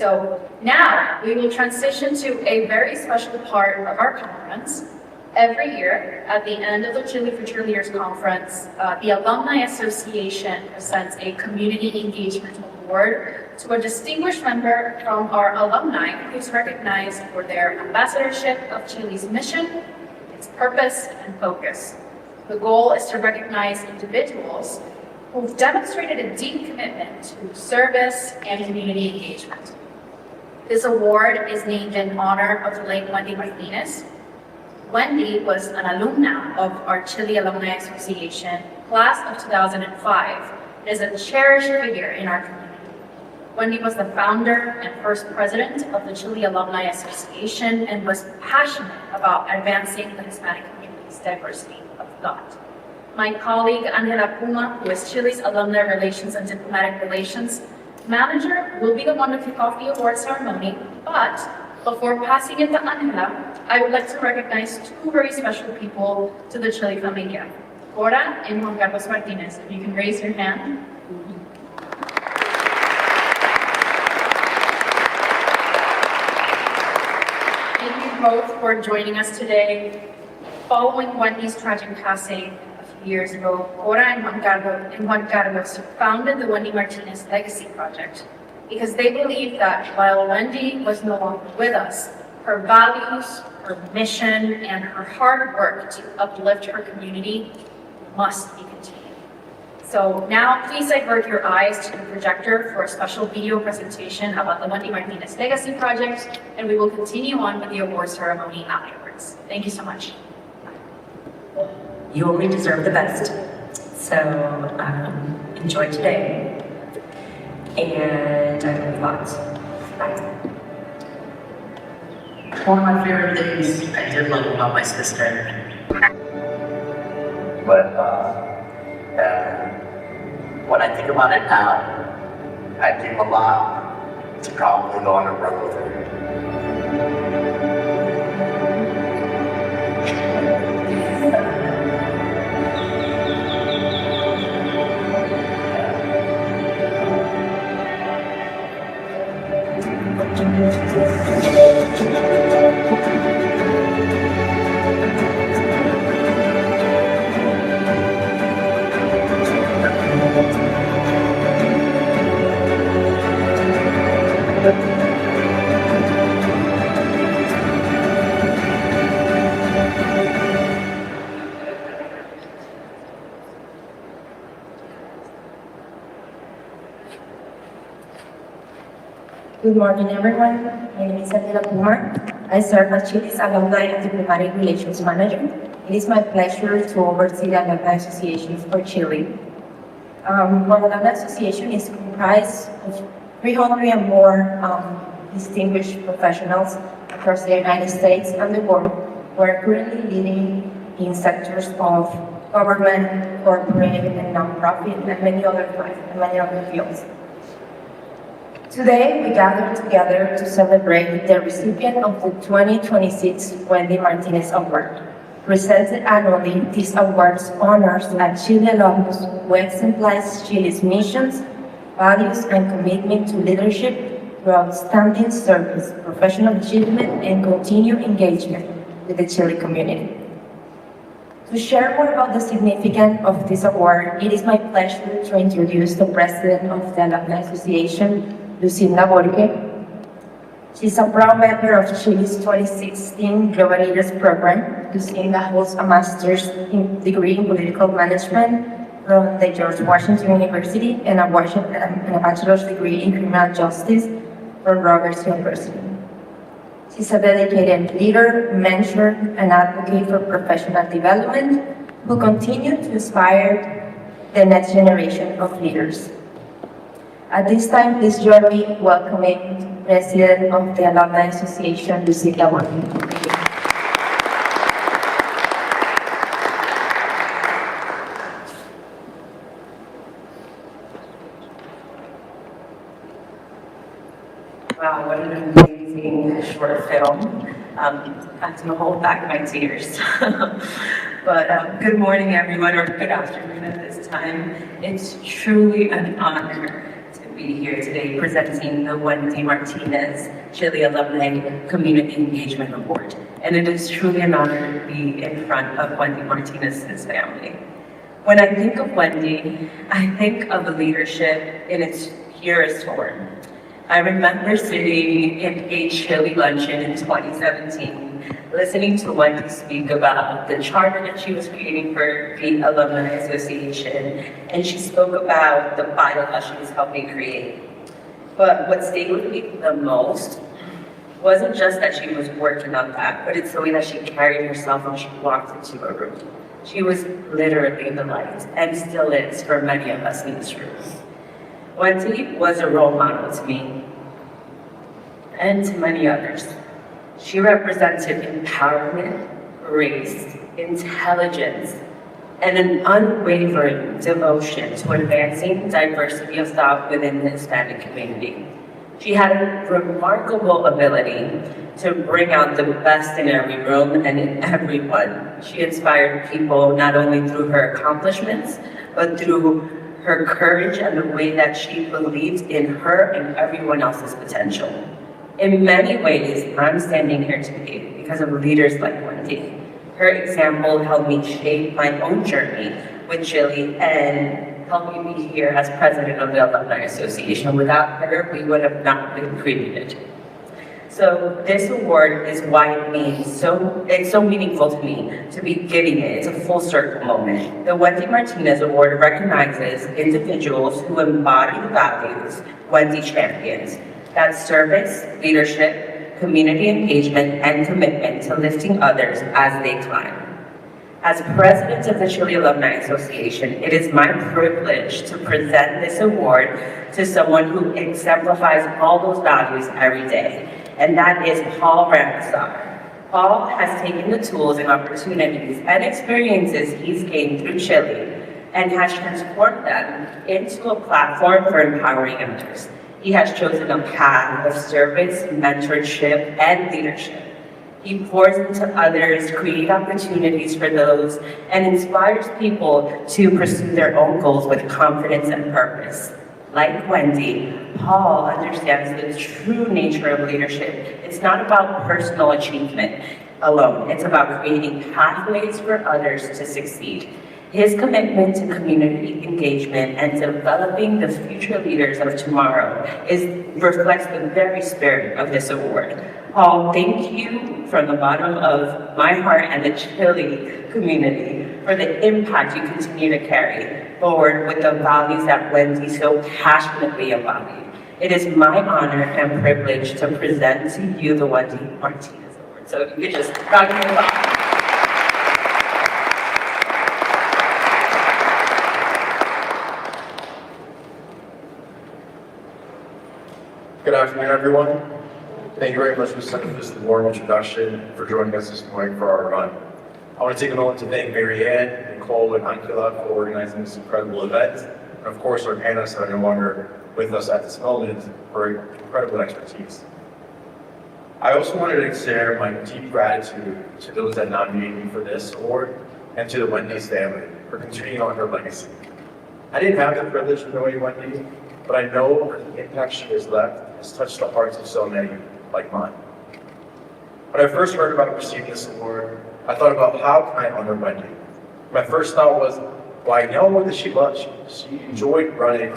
So now we will transition to a very special part of our conference. Every year, at the end of the Chili for Cheerleaders Conference, the Alumni Association presents a Community Engagement Award to a distinguished member from our alumni who's recognized for their ambassadorship of Chili's mission, its purpose, and focus. The goal is to recognize individuals who've demonstrated a deep commitment to service and community engagement. This award is named in honor of the late Wendy Martinez. Wendy was an alumna of our Chile Alumni Association, class of 2005, and is a cherished figure in our community. Wendy was the founder and first president of the Chile Alumni Association and was passionate about advancing the Hispanic community's diversity of thought. My colleague Angela Puma, who is Chile's Alumni Relations and Diplomatic Relations Manager, will be the one to kick off the award ceremony, but before passing it to Angela, I would like to recognize two very special people to the Chile Familia, Cora and Juan Carlos Martinez. If you can raise your hand. Thank you both for joining us today. Following Wendy's tragic passing a few years ago, Cora and Juan Carlos founded the Wendy Martinez Legacy Project because they believed that while Wendy was no longer with us, her values, her mission, and her hard work to uplift her community must be continued. So now please divert your eyes to the projector for a special video presentation about the Wendy Martinez Legacy Project, and we will continue on with the award ceremony afterwards. Thank you so much. You only deserve the best. So enjoy today. And I have thoughts. One of my favorite things I did love about my sister. But when I think about it now, I do a lot to probably go on a road with her. Good morning, everyone. My name is Angela Puma. I serve as Chile's Alumni and Diplomatic Relations Manager. It is my pleasure to oversee the Alumni Association for Chile. Our Alumni Association is comprised of 300 and more distinguished professionals across the United States and the world who are currently leading in sectors of government, corporate, and nonprofit, and many other fields. Today, we gather together to celebrate the recipient of the 2026 Wendy Martinez Award. Presented annually, this award honors a Chile alumnus who exemplifies Chile's missions, values, and commitment to leadership through outstanding service, professional achievement, and continued engagement with the Chile community. To share more about the significance of this award, it is my pleasure to introduce the President of the Alumni Association, Lucinda Borge. She's a proud member of Chile's 2016 Global Leaders Program. Lucinda holds a master's degree in political management from the George Washington University and a bachelor's degree in criminal justice from Rutgers University. She's a dedicated leader, mentor, and advocate for professional development who continue to inspire the next generation of leaders. At this time, please join me in welcoming President of the Alumni Association, Lucinda Borge. Wow, what an amazing short film. I'm going to hold back my tears. But good morning, everyone, or good afternoon at this time. It's truly an honor to be here today presenting the Wendy Martinez CHLI Alumni Community Engagement Award. And it is truly an honor to be in front of Wendy Martinez's family. When I think of Wendy, I think of the leadership in its purest form. I remember sitting in a CHLI luncheon in 2017, listening to Wendy speak about the charter that she was creating for the Alumni Association, and she spoke about the bylaw she was helping create. But what stayed with me the most wasn't just that she was working on that, but it's the way that she carried herself when she walked into a room. She was literally the light, and still is for many of us in this room. Wendy was a role model to me, and to many others. She represented empowerment, grace, intelligence, and an unwavering devotion to advancing diversity of thought within the Hispanic community. She had a remarkable ability to bring out the best in every room and in everyone. She inspired people not only through her accomplishments, but through her courage and the way that she believed in her and everyone else's potential. In many ways, I'm standing here today because of leaders like Wendy. Her example helped me shape my own journey with CHLI and helped me be here as president of the Alumni Association. Without her, we would have not been created. So this award is why it's so meaningful to me to be giving it. It's a full circle moment. The Wendy Martinez Award recognizes individuals who embody the values Wendy champions. That's service, leadership, community engagement, and commitment to lifting others as they climb. As president of the CHLI Alumni Association, it is my privilege to present this award to someone who exemplifies all those values every day, and that is Paul Ramazar. Paul has taken the tools and opportunities and experiences he's gained through CHLI and has transformed them into a platform for empowering others. He has chosen a path of service, mentorship, and leadership. He pours into others, creates opportunities for those, and inspires people to pursue their own goals with confidence and purpose. Like Wendy, Paul understands the true nature of leadership. It's not about personal achievement alone. It's about creating pathways for others to succeed. His commitment to community engagement and developing the future leaders of tomorrow reflects the very spirit of this award. Paul, thank you from the bottom of my heart and the CHLI community for the impact you continue to carry forward with the values that Wendy so passionately embodied. It is my honor and privilege to present to you the Wendy Martinez Award. So if you could just round of applause. Good afternoon, everyone. Thank you very much for sending this warm introduction for joining us this morning for our run. I want to take a moment to thank Mary Ann, Nicole, and Ankila for organizing this incredible event, and of course our panelists that are no longer with us at this moment for incredible expertise. I also wanted to share my deep gratitude to those that nominated me for this award and to the Wendy's family for continuing on her legacy. I didn't have the privilege of knowing Wendy, but I know that the impact she has left has touched the hearts of so many like mine. When I first heard about receiving this award, I thought about how can I honor Wendy. My first thought was, well, I know that she loves. She enjoyed running,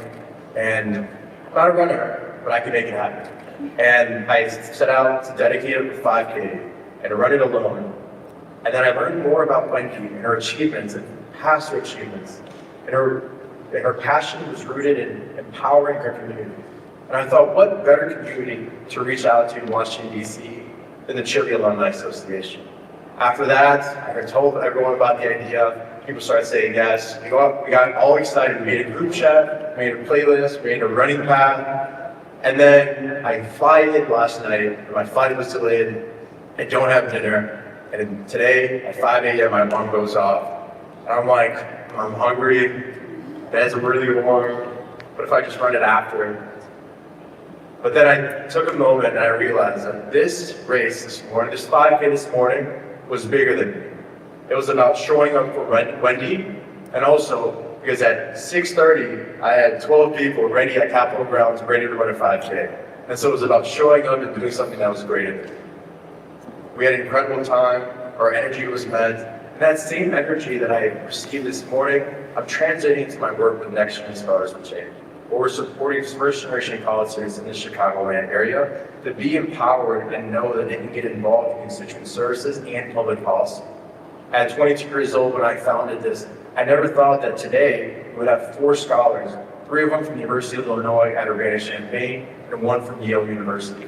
and I'm not a runner, but I can make it happen. And I set out to dedicate a 5K and to run it alone. And then I learned more about Wendy and her achievements and past her achievements. And her passion was rooted in empowering her community. And I thought, what better community to reach out to in Washington, D.C. than the CHLI Alumni Association. After that, I told everyone about the idea. People started saying yes. We got all excited. We made a group chat, made a playlist, made a running path. And then I fly in last night. My flight was delayed. I don't have dinner. And today at 5 a.m. my alarm goes off. And I'm like, I'm hungry. Beds are really warm. What if I just run it after? But then I took a moment and I realized that this race this morning, this 5K this morning, was bigger than me. It was about showing up for Wendy and also because at 6:30, I had 12 people ready at Capitol Grounds, ready to run a 5K. And so it was about showing up and doing something that was great. We had an incredible time, our energy was met, and that same energy that I received this morning, I'm translating to my work with Next Gen Scholars for Change, where we're supporting first generation college students in the Chicagoland area to be empowered and know that they can get involved in constituent services and public policy. At 22 years old when I founded this, I never thought that today we would have 4 scholars, 3 of them from the University of Illinois at Urbana-Champaign and 1 from Yale University.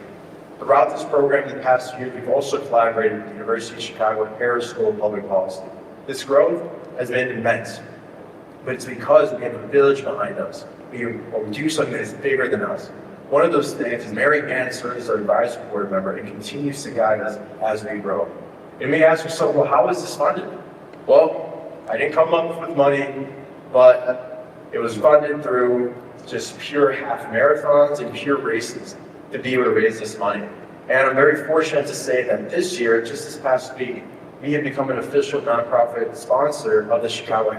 Throughout this program in the past year, we've also collaborated with the University of Chicago and Harris School of Public Policy. This growth has been immense, but it's because we have a village behind us. We do something that is bigger than us. One of those things is Mary Ann serves as our advisory board member and continues to guide us as we grow. You may ask yourself, well, how is this funded? Well, I didn't come up with money, but it was funded through just pure half marathons and pure races to be able to raise this money. And I'm very fortunate to say that this year, just this past week, we have become an official nonprofit sponsor of the Chicago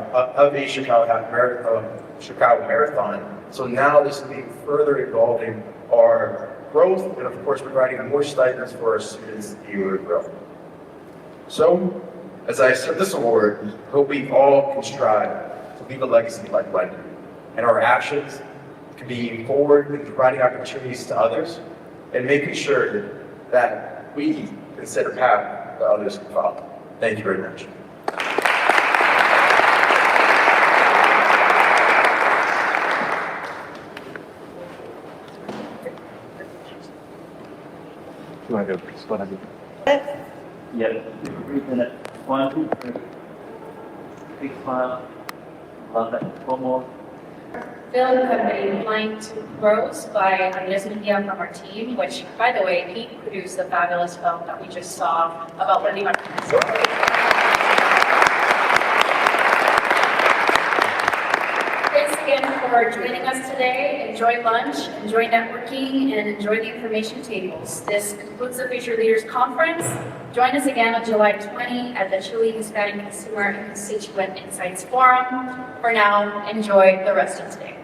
Marathon. So now this will be further involving our growth and of course providing more stipends for our students to be able to grow. So, as I accept this award, I hope we all can strive to leave a legacy like Wendy, and our actions can be forward in providing opportunities to others and making sure that we can set a path that others can follow. Thank you very much. You want to go first? What have you? Yeah. 3 minutes. 1, 2, 3. Big smile. Love that. One more. Phil have been applying to Rose by Andres Mejia from our team, which, by the way, he produced the fabulous film that we just saw about Wendy Martinez. Thanks again for joining us today. Enjoy lunch, enjoy networking, and enjoy the information tables. This concludes the Future Leaders Conference. Join us again on July 20 at the CHLI Hispanic Consumer and Constituent Insights Forum. For now, enjoy the rest of today.